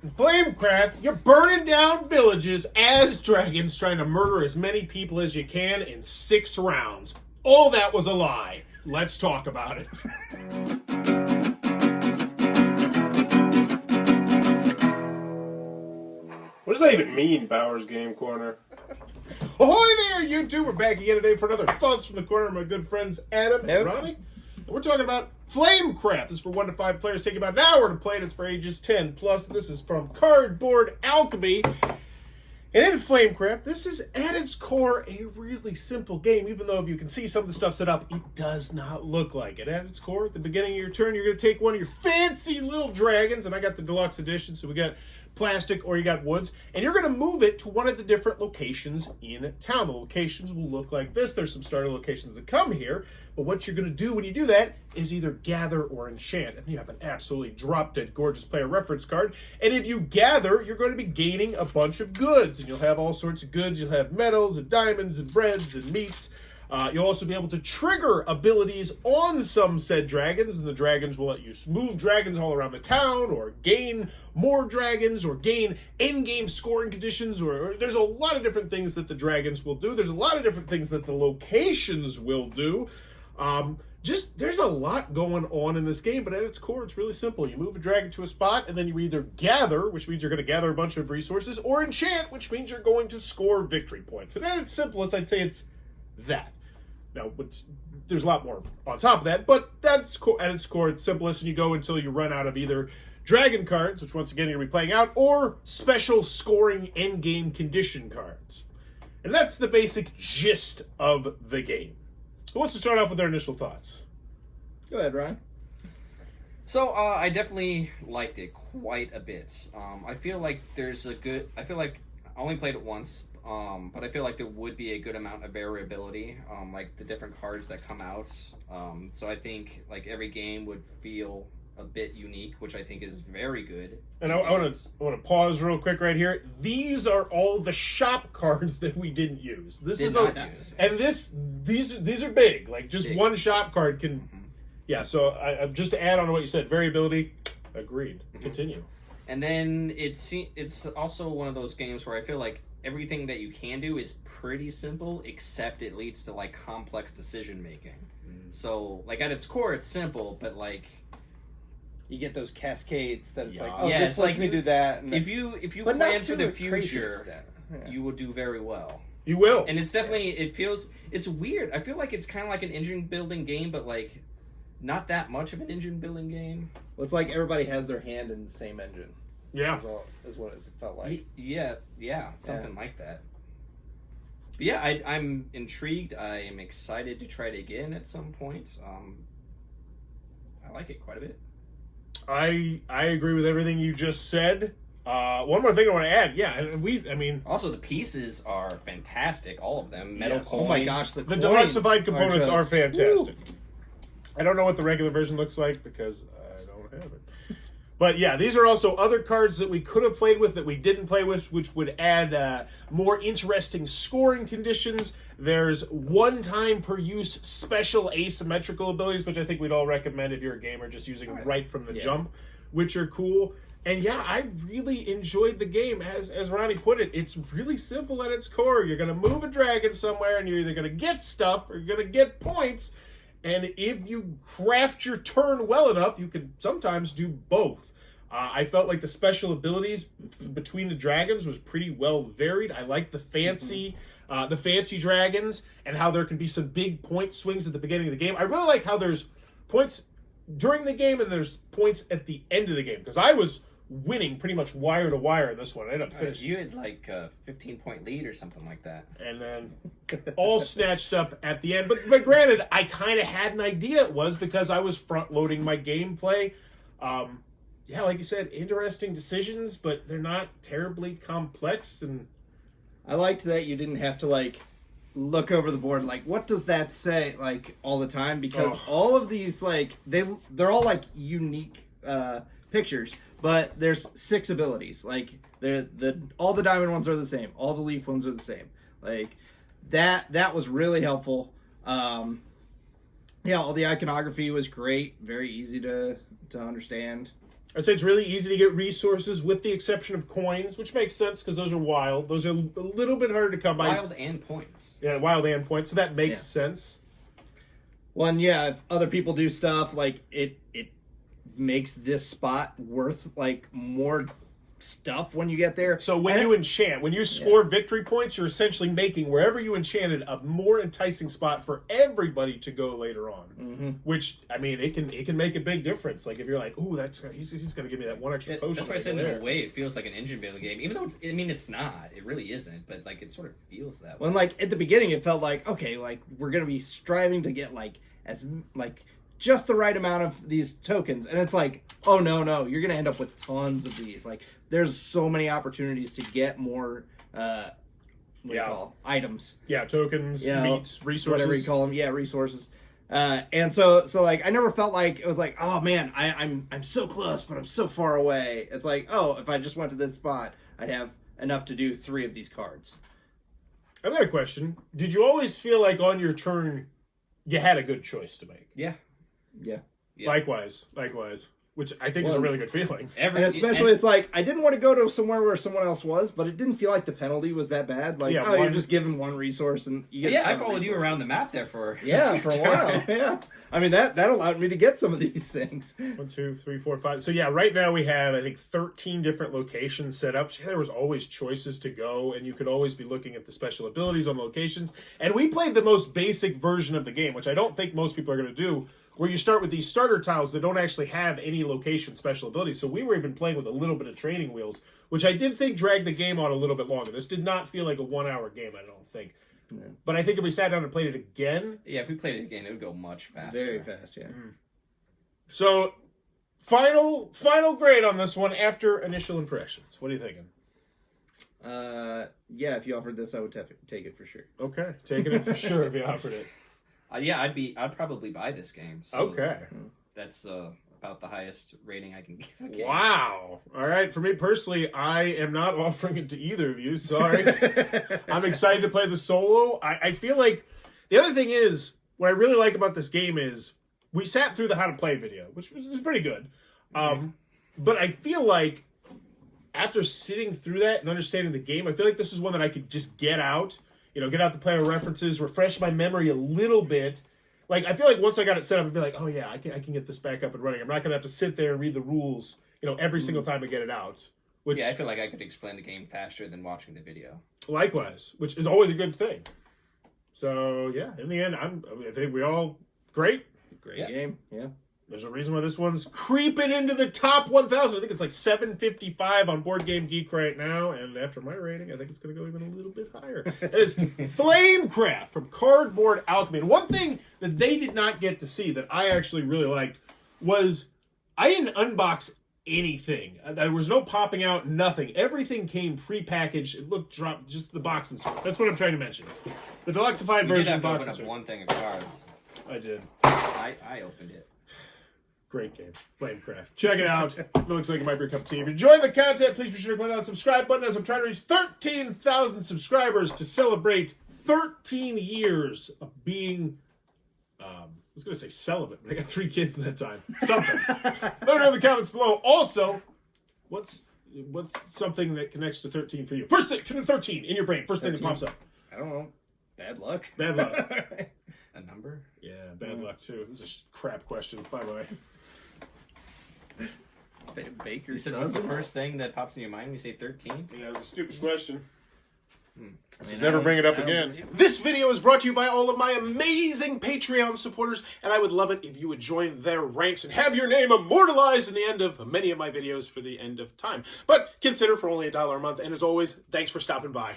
In Flamecraft, you're burning down villages as dragons, trying to murder as many people as you can in 6 rounds. All that was a lie. Let's talk about it. What does that even mean, Bowers Game Corner? Ahoy there, YouTube! We're back again today for another Thoughts from the Corner of my good friends Adam and Ronnie. And we're talking about Flamecraft. This is for 1 to 5 players, taking about an hour to play, and it's for ages 10 plus. This is from Cardboard Alchemy. And in Flamecraft, this is at its core a really simple game, even though if you can see some of the stuff set up, it does not look like it. At its core, at the beginning of your turn, you're going to take one of your fancy little dragons, and I got the deluxe edition, so we got plastic or you got woods, and you're going to move it to one of the different locations in town. The locations will look like this. There's some starter locations that come here, but what you're going to do when you do that is either gather or enchant, and you have an absolutely drop-dead gorgeous player reference card, and if you gather, you're going to be gaining a bunch of goods, and you'll have all sorts of goods. You'll have metals and diamonds and breads and meats. You'll also be able to trigger abilities on some said dragons, and the dragons will let you move dragons all around the town, or gain more dragons, or gain in-game scoring conditions, or there's a lot of different things that the dragons will do. There's a lot of different things that the locations will do. There's a lot going on in this game, but at its core, it's really simple. You move a dragon to a spot, and then you either gather, which means you're going to gather a bunch of resources, or enchant, which means you're going to score victory points. And at its simplest, I'd say it's that. Now, there's a lot more on top of that, but that's at its core, it's simplest, and you go until you run out of either dragon cards, which once again you're going to be playing out, or special scoring endgame condition cards. And that's the basic gist of the game. Who wants to start off with their initial thoughts? Go ahead, Ryan. So, I definitely liked it quite a bit. I feel like I only played it once, but I feel like there would be a good amount of variability, like the different cards that come out. So I think like every game would feel a bit unique, which I think is very good. And I want to pause real quick right here. These are all the shop cards that we didn't use. These are big. Like just big. One shop card can. Mm-hmm. Yeah. So I just to add on to what you said, variability. Agreed. Mm-hmm. Continue. And then it's also one of those games where I feel like everything that you can do is pretty simple, except it leads to like complex decision making. Mm. So like at its core, it's simple, but like you get those cascades that it's this lets me do that. And if you plan for the future, you will do very well. You will, and it's definitely it's weird. I feel like it's kind of like an engine building game, but like not that much of an engine building game. Well, it's like everybody has their hand in the same engine. Yeah, is what it felt like. Yeah, something like that. But yeah, I'm intrigued. I am excited to try it again at some point. I like it quite a bit. I agree with everything you just said. One more thing I want to add. Yeah, also the pieces are fantastic. All of them, metal coins. Oh my gosh, the deluxified components are fantastic. Woo. I don't know what the regular version looks like because I don't have it. But yeah, these are also other cards that we could have played with that we didn't play with, which would add more interesting scoring conditions. There's 1 time per use special asymmetrical abilities, which I think we'd all recommend if you're a gamer, just using them right from the jump, which are cool. And yeah, I really enjoyed the game. As Ronnie put it, it's really simple at its core. You're going to move a dragon somewhere, and you're either going to get stuff or you're going to get points. And if you craft your turn well enough, you can sometimes do both. I felt like the special abilities between the dragons was pretty well varied. I like the fancy dragons and how there can be some big point swings at the beginning of the game. I really like how there's points during the game and there's points at the end of the game, because I was winning pretty much wire to wire in this one. I ended up finishing. You had like a 15-point lead or something like that. And then all snatched up at the end. But granted, I kind of had an idea it was because I was front-loading my gameplay. Yeah, like you said, interesting decisions, but they're not terribly complex. And I liked that you didn't have to like look over the board like, what does that say, like all the time, because all of these like they're all like unique pictures, but there's 6 abilities. Like all the diamond ones are the same, all the leaf ones are the same. Like that was really helpful. Yeah, all the iconography was great, very easy to understand. I'd say it's really easy to get resources with the exception of coins, which makes sense because those are wild. Those are a little bit harder to come by. Wild and points. Yeah, wild and points, so that makes sense. Well, and yeah, if other people do stuff, like, it makes this spot worth, like, more stuff when you get there. So when you enchant, when you score victory points, you're essentially making wherever you enchanted a more enticing spot for everybody to go later on. Which, I mean, it can make a big difference. Like if you're like, ooh, he's going to give me that one extra potion. That's why I said in a way it feels like an engine building game, even though it's not. It really isn't, but like it sort of feels that way. When like at the beginning, it felt like, okay, like we're going to be striving to get like just the right amount of these tokens, and it's like, oh no, you're going to end up with tons of these. Like there's so many opportunities to get more items. Yeah, tokens, meats, resources. Whatever you call them. Yeah, resources. And so like I never felt like it was like, oh man, I'm so close, but I'm so far away. It's like, oh, if I just went to this spot, I'd have enough to do 3 of these cards. I've got a question. Did you always feel like on your turn you had a good choice to make? Yeah. Likewise. Which I think is a really good feeling. And especially, it's like, I didn't want to go to somewhere where someone else was, but it didn't feel like the penalty was that bad. Like, you're just given one resource and you get I followed you around the map there for a while. Yeah. I mean, that allowed me to get some of these things. 1, 2, 3, 4, 5. So yeah, right now we have, I think, 13 different locations set up. So, there was always choices to go, and you could always be looking at the special abilities on locations. And we played the most basic version of the game, which I don't think most people are going to do, where you start with these starter tiles that don't actually have any location special abilities. So we were even playing with a little bit of training wheels, which I did think dragged the game on a little bit longer. This did not feel like a 1-hour game, I don't think. No. But I think if we sat down and played it again... Yeah, if we played it again, it would go much faster. Very fast, yeah. So, final grade on this one after initial impressions. What are you thinking? Yeah, if you offered this, I would take it for sure. Okay, taking it for sure if you offered it. I'd probably buy this game. So okay. That's about the highest rating I can give a game. Wow. All right. For me personally, I am not offering it to either of you. Sorry. I'm excited to play the solo. I feel like the other thing is, what I really like about this game is we sat through the how to play video, which was pretty good. But I feel like after sitting through that and understanding the game, I feel like this is one that I could just get out, get out the player references, refresh my memory a little bit. Like, I feel like once I got it set up, I'd be like, oh yeah, I can get this back up and running. I'm not going to have to sit there and read the rules, every single time I get it out. Which, I feel like I could explain the game faster than watching the video. Likewise, which is always a good thing. So, yeah, in the end, I think we all great. Great game, yeah. There's a reason why this one's creeping into the top 1,000. I think it's like 755 on Board Game Geek right now. And after my rating, I think it's going to go even a little bit higher. It is Flamecraft from Cardboard Alchemy. And one thing that they did not get to see that I actually really liked was I didn't unbox anything. There was no popping out, nothing. Everything came pre-packaged. It looked dropped, just the box insert. That's what I'm trying to mention. The deluxified version of the box insert. Open up one thing of cards. I did. I opened it. Great game. Flamecraft. Check it out. It looks like it might be a cup of tea. If you're enjoying the content, please be sure to click on the subscribe button as I'm trying to reach 13,000 subscribers to celebrate 13 years of being, I was going to say celibate, but I got 3 kids in that time. Something. Let me know in the comments below. Also, what's something that connects to 13 for you? First thing, 13 in your brain. First thing that pops up. I don't know. Bad luck. Bad luck. A number? Yeah, bad luck too. This is a crap question. Bye-bye. Baker's You said what's the first thing that pops in your mind when you say 13? Yeah, it was a stupid question. Just never bring it up again. This video is brought to you by all of my amazing Patreon supporters, and I would love it if you would join their ranks and have your name immortalized in the end of many of my videos for the end of time. But consider for only $1 a month, and as always, thanks for stopping by.